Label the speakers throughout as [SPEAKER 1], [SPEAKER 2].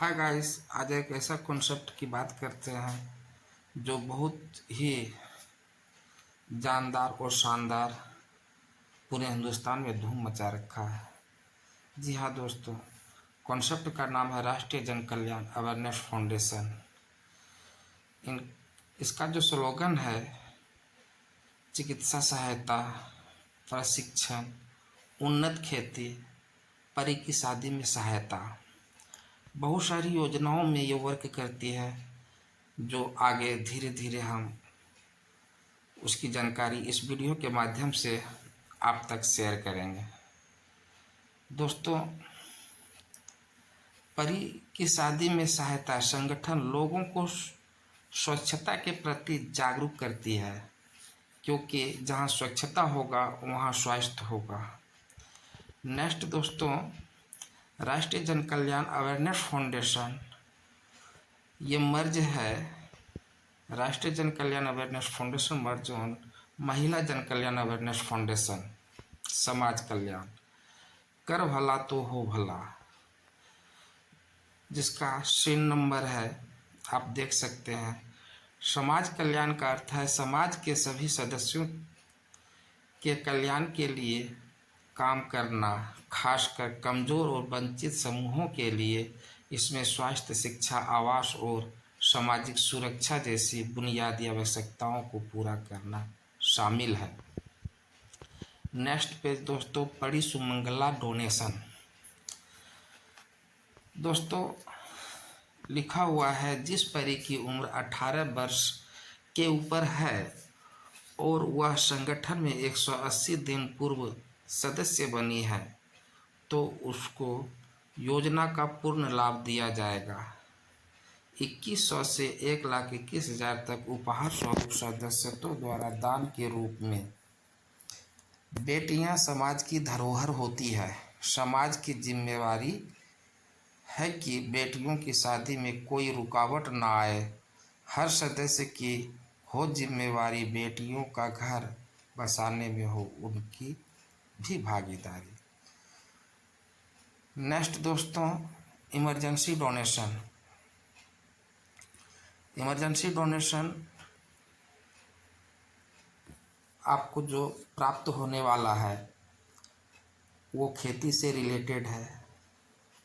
[SPEAKER 1] Hi guys, आज एक ऐसा कॉन्सेप्ट की बात करते हैं जो बहुत ही जानदार और शानदार पूरे हिंदुस्तान में धूम मचा रखा है। जी हाँ दोस्तों, कॉन्सेप्ट का नाम है राष्ट्रीय जन कल्याण अवेयरनेस फाउंडेशन। इन इसका जो स्लोगन है, चिकित्सा सहायता, प्रशिक्षण, उन्नत खेती, परी की शादी में सहायता। बहुत सारी योजनाओं में ये वर्क करती है जो आगे धीरे धीरे हम उसकी जानकारी इस वीडियो के माध्यम से आप तक शेयर करेंगे। दोस्तों, परी की शादी में सहायता संगठन लोगों को स्वच्छता के प्रति जागरूक करती है, क्योंकि जहाँ स्वच्छता होगा वहाँ स्वास्थ्य होगा। नेक्स्ट दोस्तों, राष्ट्रीय जन कल्याण अवेयरनेस फाउंडेशन ये मर्ज है। राष्ट्रीय Jan Kalyan Awareness foundation merge on महिला जन कल्याण अवेयरनेस फाउंडेशन, समाज कल्याण, कर भला तो हो भला, जिसका सीन नंबर है आप देख सकते हैं। समाज कल्याण का अर्थ है समाज के सभी सदस्यों के कल्याण के लिए काम करना, खासकर कमजोर और वंचित समूहों के लिए। इसमें स्वास्थ्य, शिक्षा, आवास और सामाजिक सुरक्षा जैसी बुनियादी आवश्यकताओं को पूरा करना शामिल है। नेक्स्ट पेज दोस्तों, पड़ी सुमंगला डोनेशन। दोस्तों, लिखा हुआ है जिस परी की उम्र 18 वर्ष के ऊपर है और वह संगठन में 180 दिन पूर्व सदस्य बनी है तो उसको योजना का पूर्ण लाभ दिया जाएगा। 2100 से 1,21,000 तक उपहार स्वरूप सदस्यों द्वारा दान के रूप में। बेटियां समाज की धरोहर होती है। समाज की जिम्मेवारी है कि बेटियों की शादी में कोई रुकावट न आए। हर सदस्य की हो जिम्मेवारी बेटियों का घर बसाने में हो उनकी भी भागीदारी। नेक्स्ट दोस्तों, इमरजेंसी डोनेशन। इमरजेंसी डोनेशन आपको जो प्राप्त होने वाला है वो खेती से रिलेटेड है,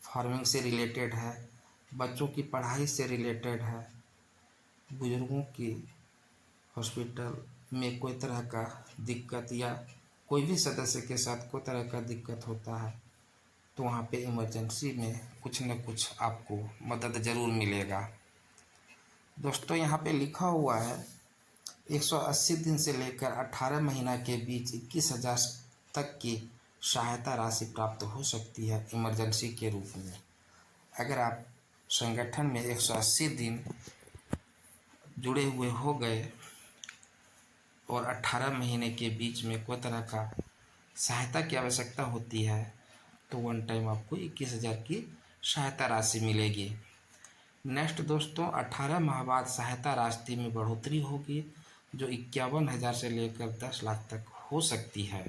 [SPEAKER 1] फार्मिंग से रिलेटेड है, बच्चों की पढ़ाई से रिलेटेड है, बुजुर्गों की हॉस्पिटल में कोई तरह का दिक्कत या कोई भी सदस्य के साथ कोई तरह का दिक्कत होता है तो वहाँ पे इमरजेंसी में कुछ न कुछ आपको मदद ज़रूर मिलेगा। दोस्तों, यहाँ पे लिखा हुआ है 180 दिन से लेकर 18 महीना के बीच 21,000 तक की सहायता राशि प्राप्त हो सकती है इमरजेंसी के रूप में। अगर आप संगठन में 180 दिन जुड़े हुए हो गए और 18 महीने के बीच में कोई तरह का सहायता की आवश्यकता होती है तो वन टाइम आपको 21,000 की सहायता राशि मिलेगी। नेक्स्ट दोस्तों, 18 माह बाद सहायता राशि में बढ़ोतरी होगी जो 51,000 से लेकर 10 लाख तक हो सकती है।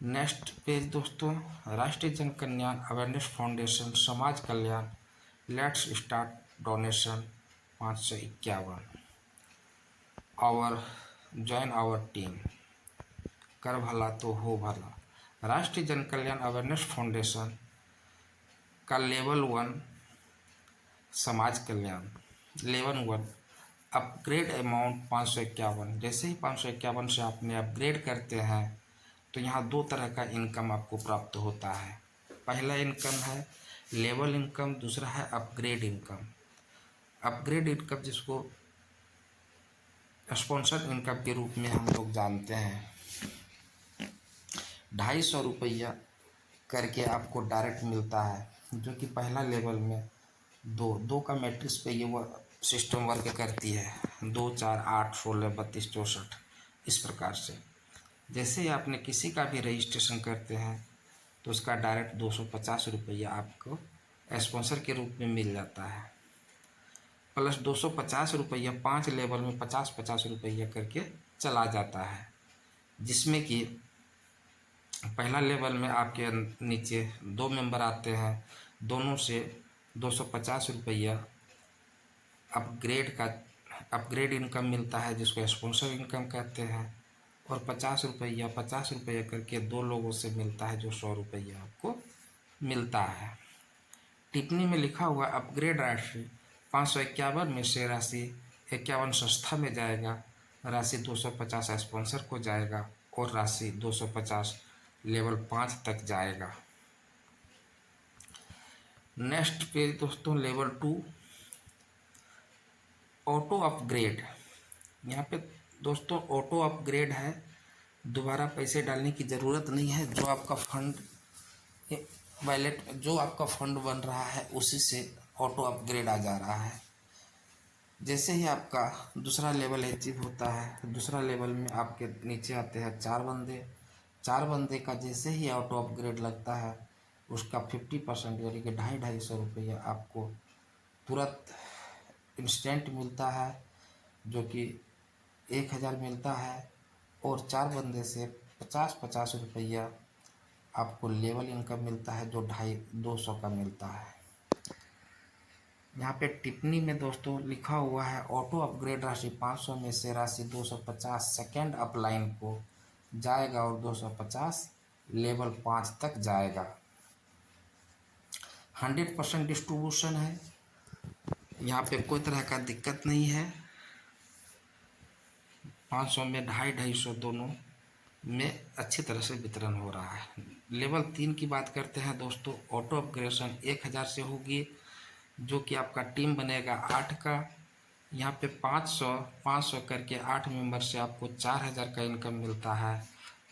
[SPEAKER 1] नेक्स्ट पेज दोस्तों, राष्ट्रीय जन कल्याण अवेयरनेस फाउंडेशन, समाज कल्याण, let's start donation 551। Join our team, कर भला तो हो भला। राष्ट्रीय जन कल्याण अवेयरनेस फाउंडेशन का लेवल 1 समाज कल्याण, लेवल 1 अपग्रेड अमाउंट 551। जैसे ही 551 से आपने अपग्रेड करते हैं तो यहाँ दो तरह का इनकम आपको प्राप्त होता है। पहला इनकम है लेवल इनकम, दूसरा है अपग्रेड इनकम। अपग्रेड इनकम जिसको स्पॉन्सर इनकम के रूप में हम लोग जानते हैं, 250 रुपया करके आपको डायरेक्ट मिलता है, जो कि पहला लेवल में दो का मैट्रिक्स पे ये सिस्टम वर्क करती है। 2, 4, 8, 16, 32, 64 इस प्रकार से। जैसे ही आपने किसी का भी रजिस्ट्रेशन करते हैं तो उसका डायरेक्ट 250 रुपया आपको स्पॉन्सर के रूप में मिल जाता है, प्लस 250 रुपया 5 लेवल में 50-50 रुपया करके चला जाता है, जिसमें कि पहला लेवल में आपके नीचे 2 मेंबर आते हैं, दोनों से 250 रुपया अपग्रेड इनकम मिलता है, जिसको स्पॉन्सर इनकम कहते हैं। और 50 रुपया करके 2 लोगों से मिलता है, जो 100 रुपया आपको मिलता है। टिप्पणी में लिखा हुआ अपग्रेड राशि 551 में से राशि 51 संस्था में जाएगा, राशि 250 स्पॉन्सर को जाएगा और राशि 250 लेवल 5 तक जाएगा। नेक्स्ट पेज दोस्तों, लेवल 2 ऑटो अपग्रेड। यहाँ पे दोस्तों ऑटो अपग्रेड है, दोबारा पैसे डालने की ज़रूरत नहीं है। जो आपका फंड बन रहा है उसी से ऑटो अपग्रेड आ जा रहा है। जैसे ही आपका दूसरा लेवल अचीव होता है तो दूसरा लेवल में आपके नीचे आते हैं 4 बंदे का जैसे ही ऑटो अपग्रेड लगता है उसका 50% यानी कि 250 रुपया आपको तुरंत इंस्टेंट मिलता है, जो कि 1000 मिलता है। और 4 बंदे से 50-50 रुपया आपको लेवल इनकम मिलता है, जो 250 का मिलता है। यहाँ पे टिप्पणी में दोस्तों लिखा हुआ है ऑटो अपग्रेड राशि 500 में से राशि 250 सेकेंड अपलाइन को जाएगा और 250 लेवल 5 तक जाएगा। 100% डिस्ट्रीब्यूशन है, यहाँ पे कोई तरह का दिक्कत नहीं है। 500 में 250 दोनों में अच्छी तरह से वितरण हो रहा है। लेवल 3 की बात करते हैं दोस्तों, ऑटो अपग्रेडेशन 1000 से होगी, जो कि आपका टीम बनेगा 8 का। यहाँ पे 500 करके 8 मेंबर से आपको 4000 का इनकम मिलता है,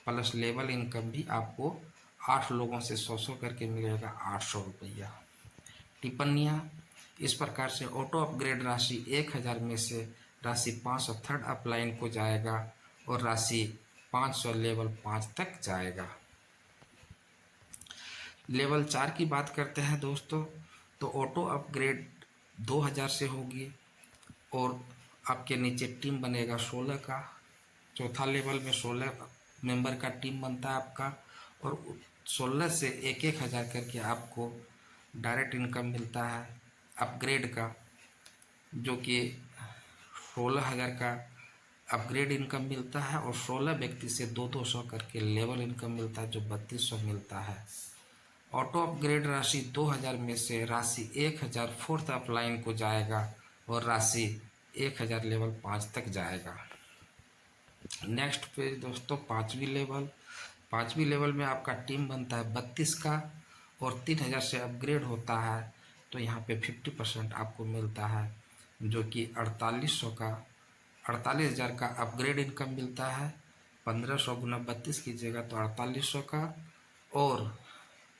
[SPEAKER 1] प्लस लेवल इनकम भी आपको 8 लोगों से 100 करके मिलेगा, 800 रुपया। टिप्पणियाँ इस प्रकार से ऑटो अपग्रेड राशि 1000 में से राशि 500 थर्ड अपलाइन को जाएगा और राशि 500 लेवल 5 तक जाएगा। लेवल 4 की बात करते हैं दोस्तों, तो ऑटो अपग्रेड 2000 से होगी और आपके नीचे टीम बनेगा 16 का। चौथा लेवल में 16 मेंबर का टीम बनता है आपका, और 16 से 1-1000 करके आपको डायरेक्ट इनकम मिलता है अपग्रेड का, जो कि 16,000 का अपग्रेड इनकम मिलता है और 16 व्यक्ति से 200 करके लेवल इनकम मिलता है, जो 3200 मिलता है। ऑटो अपग्रेड राशि 2000 में से राशि 1000 फोर्थ अपलाइन को जाएगा और राशि 1000 लेवल 5 तक जाएगा। नेक्स्ट पेज दोस्तों, पाँचवीं लेवल में आपका टीम बनता है 32 का और 3000 से अपग्रेड होता है, तो यहाँ पे 50% आपको मिलता है, जो कि 48,000 का अपग्रेड इनकम मिलता है। 1500 गुना 32 कीजिएगा तो 4800 का, और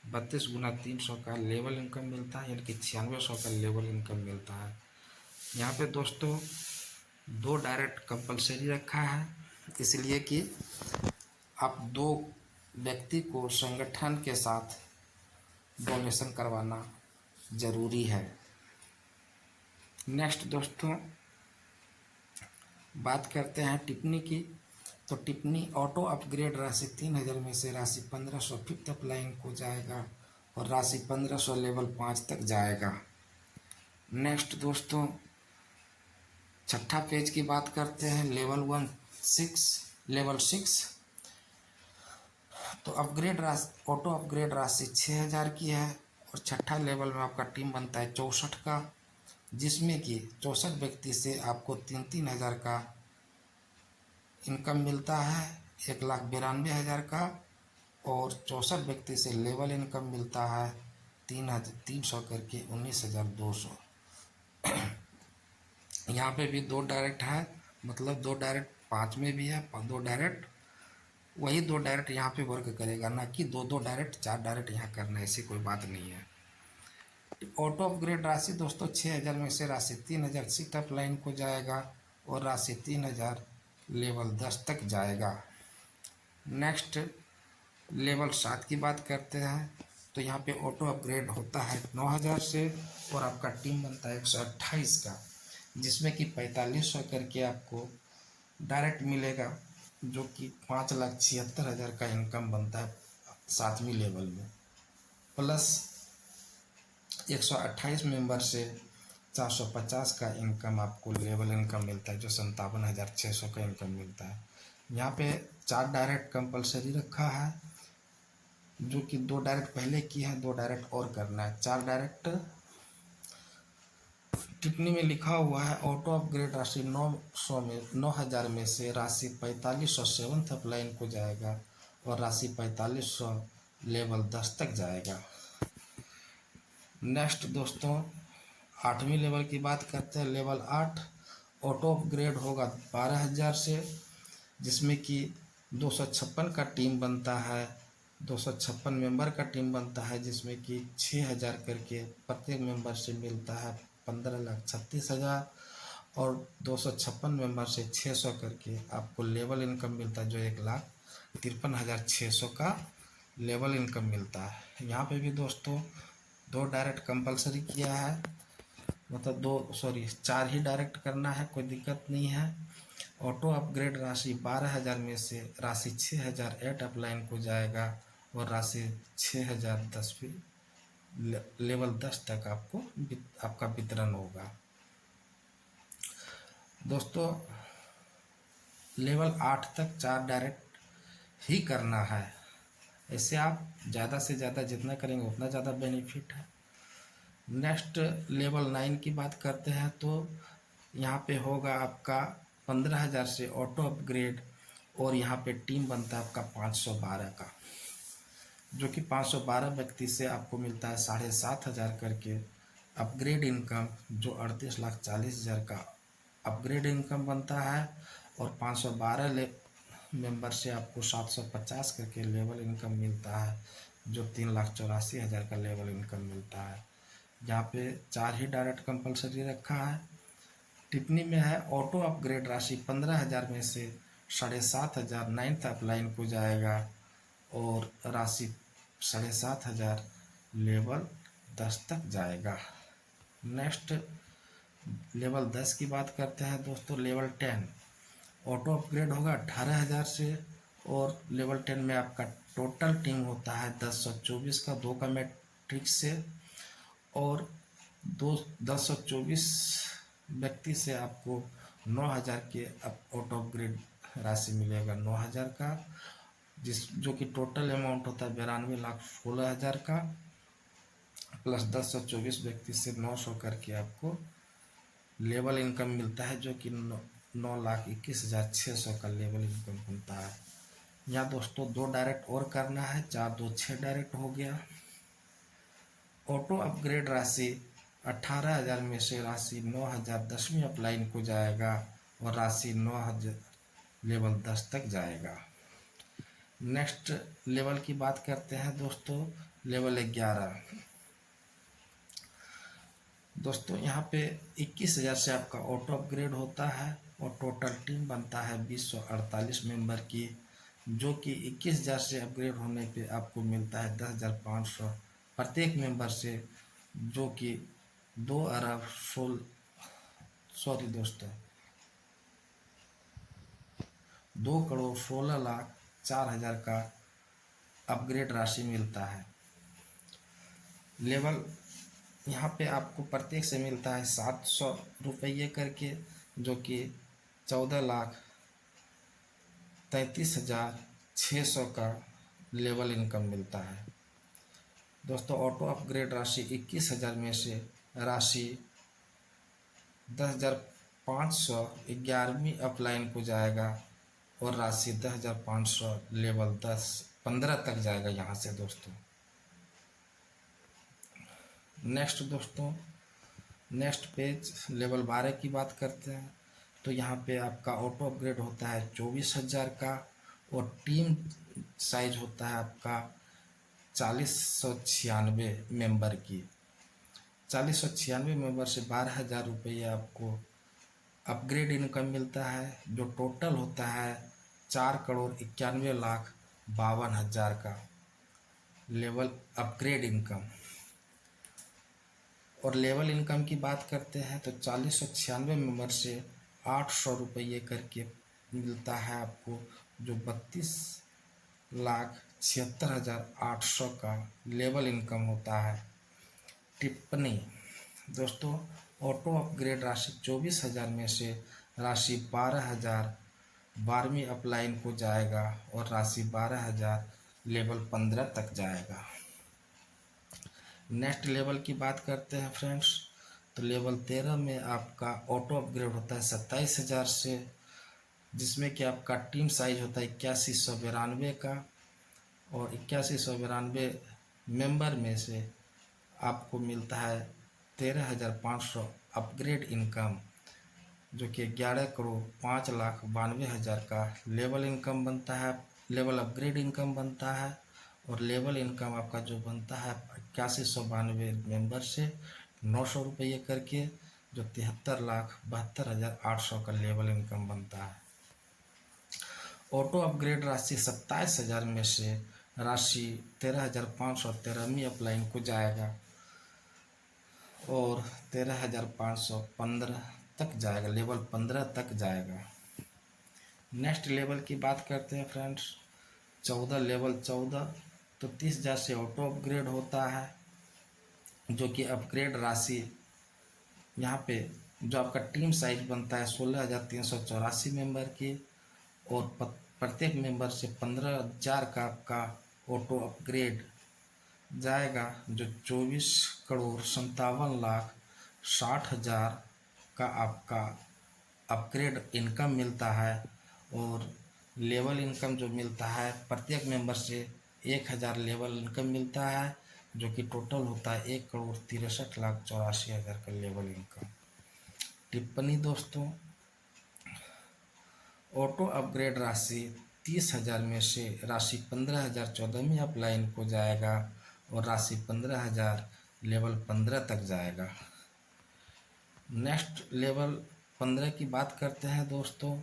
[SPEAKER 1] 32 गुना 300 का लेवल इनकम मिलता है, यानी कि 9600 का लेवल इनकम मिलता है। यहाँ पे दोस्तों 2 डायरेक्ट कंपलसरी रखा है, इसलिए कि आप 2 व्यक्ति को संगठन के साथ डोनेशन करवाना ज़रूरी है। नेक्स्ट दोस्तों बात करते हैं टिप्पणी की, तो टिप्पणी ऑटो अपग्रेड राशि 3000 में से राशि 1500 फिफ्थ अपलाइन को जाएगा और राशि 1500 लेवल 5 तक जाएगा। नेक्स्ट दोस्तों छठा पेज की बात करते हैं, लेवल 6। तो ऑटो अपग्रेड राशि 6000 की है और छठा लेवल में आपका टीम बनता है 64 का, जिसमें कि 64 व्यक्ति से आपको 3-3000 का इनकम मिलता है, 1,92,000 का, और 64 व्यक्ति से लेवल इनकम मिलता है 300 करके 19,200। यहाँ पे भी 2 डायरेक्ट है, मतलब 2 डायरेक्ट 5 में भी है, 2 डायरेक्ट, वही 2 डायरेक्ट यहाँ पे वर्क करेगा, ना कि 2 डायरेक्ट 4 डायरेक्ट यहाँ करना है, ऐसी कोई बात नहीं है। ऑटो अपग्रेड राशि दोस्तों 6000 में से राशि 3000 सीट अप लाइन को जाएगा और राशि 3000 लेवल 10 तक जाएगा। नेक्स्ट लेवल 7 की बात करते हैं, तो यहाँ पे ऑटो अपग्रेड होता है 9000 से और आपका टीम बनता है 128 का, जिसमें कि 4500 करके आपको डायरेक्ट मिलेगा, जो कि 5,76,000 का इनकम बनता है 7वीं लेवल में, प्लस 128 मेंबर से 450 का इनकम आपको लेवल इनकम मिलता है, जो 57,600 का इनकम मिलता है। यहाँ पे 4 डायरेक्ट कंपलसरी रखा है, जो कि 2 डायरेक्ट पहले किया है, 2 डायरेक्ट और करना है। 4 डायरेक्ट टिप्पणी में लिखा हुआ है, ऑटो अपग्रेड राशि 9,000 में से राशि 4500 सेवन्थ अपलाइन को जाएगा और राशि 4500 लेवल 10 तक जाएगा। नेक्स्ट दोस्तों 8वीं लेवल की बात करते हैं। लेवल 8 ऑटो अपग्रेड होगा 12,000 से, जिसमें कि 256 का टीम बनता है, 256 मेंबर का टीम बनता है, जिसमें कि 6,000 करके प्रत्येक मेंबर से मिलता है 15,36,000 और 256 मेंबर से 600 करके आपको लेवल इनकम मिलता है, जो 1,53,600 का लेवल इनकम मिलता है। यहाँ पे भी दोस्तों 2 डायरेक्ट कंपलसरी किया है, मतलब 4 ही डायरेक्ट करना है, कोई दिक्कत नहीं है। ऑटो अपग्रेड राशि 12,000 में से राशि 6,000 8 अपलाइन को जाएगा और राशि 6,000 10वीं लेवल 10 तक आपका वितरण होगा। दोस्तों लेवल 8 तक 4 डायरेक्ट ही करना है। ऐसे आप ज़्यादा से ज़्यादा जितना करेंगे उतना ज़्यादा बेनिफिट है। नेक्स्ट लेवल 9 की बात करते हैं, तो यहाँ पे होगा आपका 15,000 से ऑटो अपग्रेड और यहाँ पे टीम बनता है आपका 512 का, जो कि 512 व्यक्ति से आपको मिलता है 7,500 करके अपग्रेड इनकम, जो 38,40,000 का अपग्रेड इनकम बनता है। और 512 मेंबर से आपको 750 करके लेवल इनकम मिलता है, जो 3,84,000 का लेवल इनकम मिलता है। यहाँ पे 4 ही डायरेक्ट कंपलसरी रखा है। टिप्पणी में है, ऑटो अपग्रेड राशि 15,000 में से 7,500 9th अपलाइन को जाएगा और राशि 7,500 लेवल 10 तक जाएगा। नेक्स्ट लेवल 10 की बात करते हैं दोस्तों। लेवल 10 ऑटो अपग्रेड होगा 18,000 से और लेवल 10 में आपका टोटल टीम होता है 1024 का, 2 का मैट्रिक से, और 1024 व्यक्ति से आपको 9,000 के ऑटो अपग्रेड राशि मिलेगा, 9,000 का, जो कि टोटल अमाउंट होता है 92,16,000 का, प्लस 1024 व्यक्ति से 900 करके आपको लेवल इनकम मिलता है, जो कि 9,21,600 का लेवल इनकम बनता है। यहाँ दोस्तों 2 डायरेक्ट और करना है, 4 2 6 डायरेक्ट हो गया। ऑटो अपग्रेड राशि 18,000 में से राशि 9,000 10वीं अपलाइन को जाएगा और राशि 9,000 लेवल 10 तक जाएगा। नेक्स्ट लेवल की बात करते हैं दोस्तों। लेवल 11 दोस्तों यहाँ पे 21,000 से आपका ऑटो अपग्रेड होता है और टोटल टीम बनता है 248 मेंबर की, जो कि 21,000 से अपग्रेड होने पे आपको मिलता है 10,500 प्रत्येक मेंबर से, जो कि 2,16,04,00,000 का अपग्रेड राशि मिलता है। लेवल यहाँ पे आपको प्रत्येक से मिलता है 700 रुपये करके, जो कि 14,33,600 का लेवल इनकम मिलता है। दोस्तों ऑटो अपग्रेड राशि 21,000 में से राशि 10,500 11वीं अपलाइन को जाएगा और राशि 10,500 लेवल 15 तक जाएगा यहाँ से दोस्तों। नेक्स्ट दोस्तों नेक्स्ट पेज लेवल 12 की बात करते हैं, तो यहाँ पे आपका ऑटो अपग्रेड होता है 24,000 का और टीम साइज होता है आपका 4,196 मेंबर की। 4,196 मेंबर से 12,000 रुपये आपको अपग्रेड इनकम मिलता है, जो टोटल होता है 4,91,52,000 का लेवल अपग्रेड इनकम। और लेवल इनकम की बात करते हैं तो 4,196 मेंबर से 800 रुपये करके मिलता है आपको, जो 32,76,800 का लेवल इनकम होता है। टिप्पणी दोस्तों, ऑटो अपग्रेड राशि 24,000 में से राशि 12,000 12वीं अपलाइन को जाएगा और राशि 12,000 लेवल 15 तक जाएगा। नेक्स्ट लेवल की बात करते हैं फ्रेंड्स, तो लेवल 13 में आपका ऑटो अपग्रेड होता है 27,000 से, जिसमें कि आपका टीम साइज होता है 8192 का, और 8192 मेंबर में से आपको मिलता है 13,500 अपग्रेड इनकम, जो कि 11,05,92,000 का लेवल इनकम बनता है, लेवल अपग्रेड इनकम बनता है। और लेवल इनकम आपका जो बनता है 8192 मेंबर से 900 रुपये करके, जो 73,72,800 का लेवल इनकम बनता है। ऑटो अपग्रेड राशि 27,000 में से राशि 13,500 13वीं अपलाइन को जाएगा और 13,515 तक जाएगा, लेवल 15 तक जाएगा। नेक्स्ट लेवल की बात करते हैं फ्रेंड्स, 14 लेवल 14, तो 30,000 से ऑटो अपग्रेड होता है, जो कि अपग्रेड राशि यहाँ पे जो आपका टीम साइज बनता है 16,384 मेंबर की, और प्रत्येक मेंबर से 15,000 का आपका ऑटो अपग्रेड जाएगा, जो 24,57,60,000 का आपका अपग्रेड इनकम मिलता है। और लेवल इनकम जो मिलता है प्रत्येक मेंबर से 1,000 लेवल इनकम मिलता है, जो कि टोटल होता है 1,63,84,000 का लेवल इनकम। टिप्पणी दोस्तों, ऑटो अपग्रेड राशि 30,000 में से राशि 15,000 14वीं अपलाइन को जाएगा और राशि 15,000 लेवल 15 तक जाएगा। नेक्स्ट लेवल 15 की बात करते हैं दोस्तों,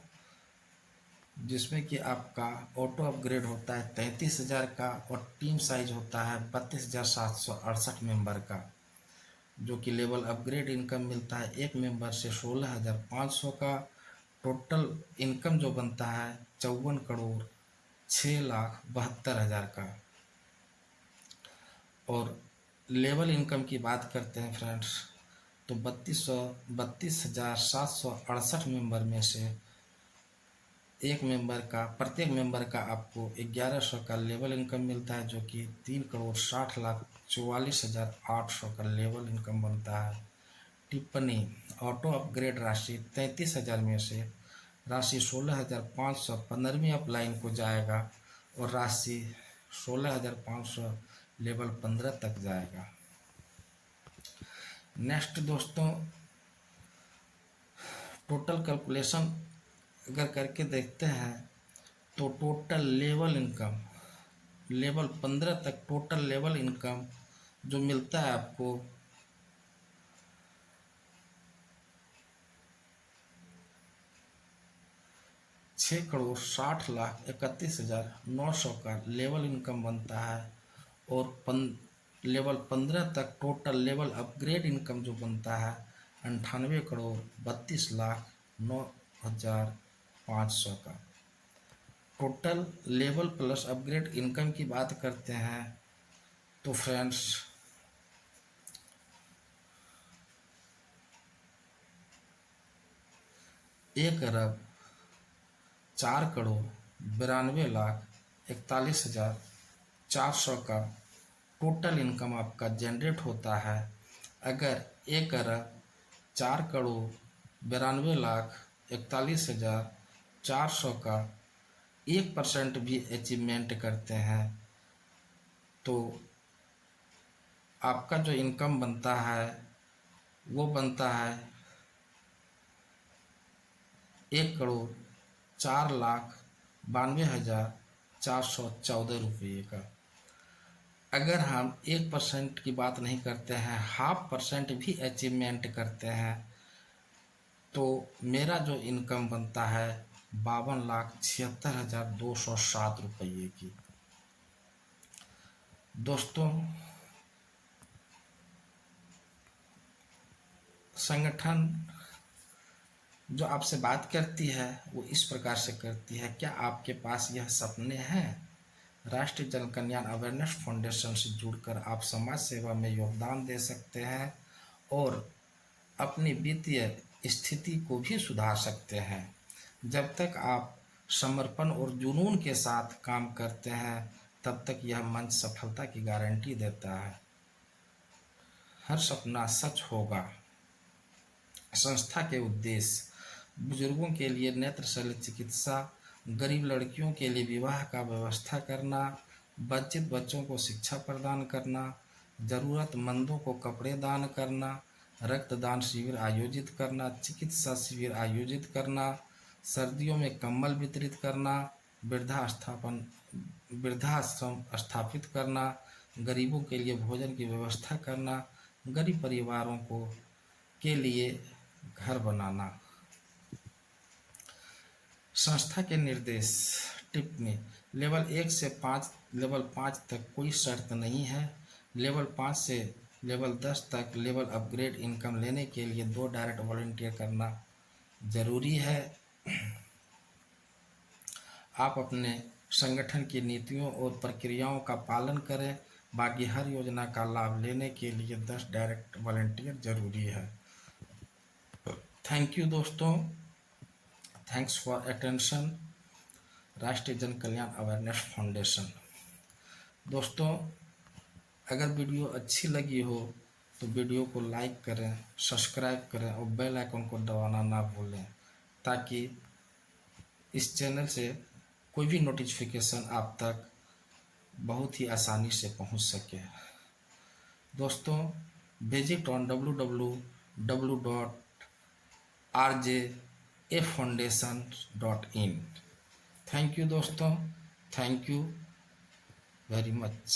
[SPEAKER 1] जिसमें कि आपका ऑटो अपग्रेड होता है 33,000 का और टीम साइज होता है 32,768 मेंबर का, जो कि लेवल अपग्रेड इनकम मिलता है एक मेंबर से 16,500 का। टोटल इनकम जो बनता है 54,06,72,000 का। और लेवल इनकम की बात करते हैं फ्रेंड्स, तो 32,768 मेंबर में से एक मेंबर का, प्रत्येक मेंबर का आपको 1,100 का लेवल इनकम मिलता है, जो कि 3,60,44,800 का लेवल इनकम बनता है। टिप्पणी, ऑटो अपग्रेड राशि 33,000 में से राशि 16,500 15वीं अपलाइन को जाएगा और राशि 16,500 लेवल 15 तक जाएगा। नेक्स्ट दोस्तों, टोटल कैलकुलेशन अगर करके देखते हैं तो टोटल लेवल इनकम लेवल 15 तक टोटल लेवल इनकम जो मिलता है आपको 6,60,31,900 का लेवल इनकम बनता है। और लेवल 15 तक टोटल लेवल अपग्रेड इनकम जो बनता है 98,32,09,500 का। Total level plus upgrade income की बात करते हैं तो फ्रेंड्स, एक अरब 4,92,41,41,400 का टोटल इनकम आपका जनरेट होता है। अगर 1,04,92,41,41,400 का 1% भी अचीवमेंट करते हैं तो आपका जो इनकम बनता है वो बनता है 1,04,92,414 रुपये का। अगर हम 1% की बात नहीं करते हैं, 0.5% भी अचीवमेंट करते हैं तो मेरा जो इनकम बनता है 52,76,207 रुपये की। दोस्तों, संगठन जो आपसे बात करती है वो इस प्रकार से करती है, क्या आपके पास यह सपने हैं राष्ट्रीय जन कल्याण अवेयरनेस फाउंडेशन से जुड़कर आप समाज सेवा में योगदान दे सकते हैं और अपनी वित्तीय स्थिति को भी सुधार सकते हैं। जब तक आप समर्पण और जुनून के साथ काम करते हैं तब तक यह मंच सफलता की गारंटी देता है। हर सपना सच होगा। संस्था के उद्देश्य बुजुर्गों के लिए नेत्र शल्य चिकित्सा, गरीब लड़कियों के लिए विवाह का व्यवस्था करना, वंचित बच्चों को शिक्षा प्रदान करना, ज़रूरतमंदों को कपड़े दान करना, रक्तदान शिविर आयोजित करना, चिकित्सा शिविर आयोजित करना, सर्दियों में कंबल वितरित करना, वृद्धाश्रम स्थापित करना, गरीबों के लिए भोजन की व्यवस्था करना, गरीब परिवारों को के लिए घर बनाना। संस्था के निर्देश। टिप्पणी। लेवल 1 से 5 लेवल 5 तक कोई शर्त नहीं है। लेवल 5 से लेवल 10 तक लेवल अपग्रेड इनकम लेने के लिए 2 डायरेक्ट वॉलंटियर करना जरूरी है। आप अपने संगठन की नीतियों और प्रक्रियाओं का पालन करें। बाकी हर योजना का लाभ लेने के लिए 10 डायरेक्ट वॉलंटियर जरूरी है। थैंक यू दोस्तों। Thanks for attention. राष्ट्रीय जन कल्याण अवेयरनेस फाउंडेशन। दोस्तों, अगर वीडियो अच्छी लगी हो तो वीडियो को लाइक करें, सब्सक्राइब करें और बेल आइकन को दबाना ना भूलें ताकि इस चैनल से कोई भी नोटिफिकेशन आप तक बहुत ही आसानी से पहुंच सके। दोस्तों, visit on www.rjafoundation.in। Thank you दोस्तों। Thank you very much.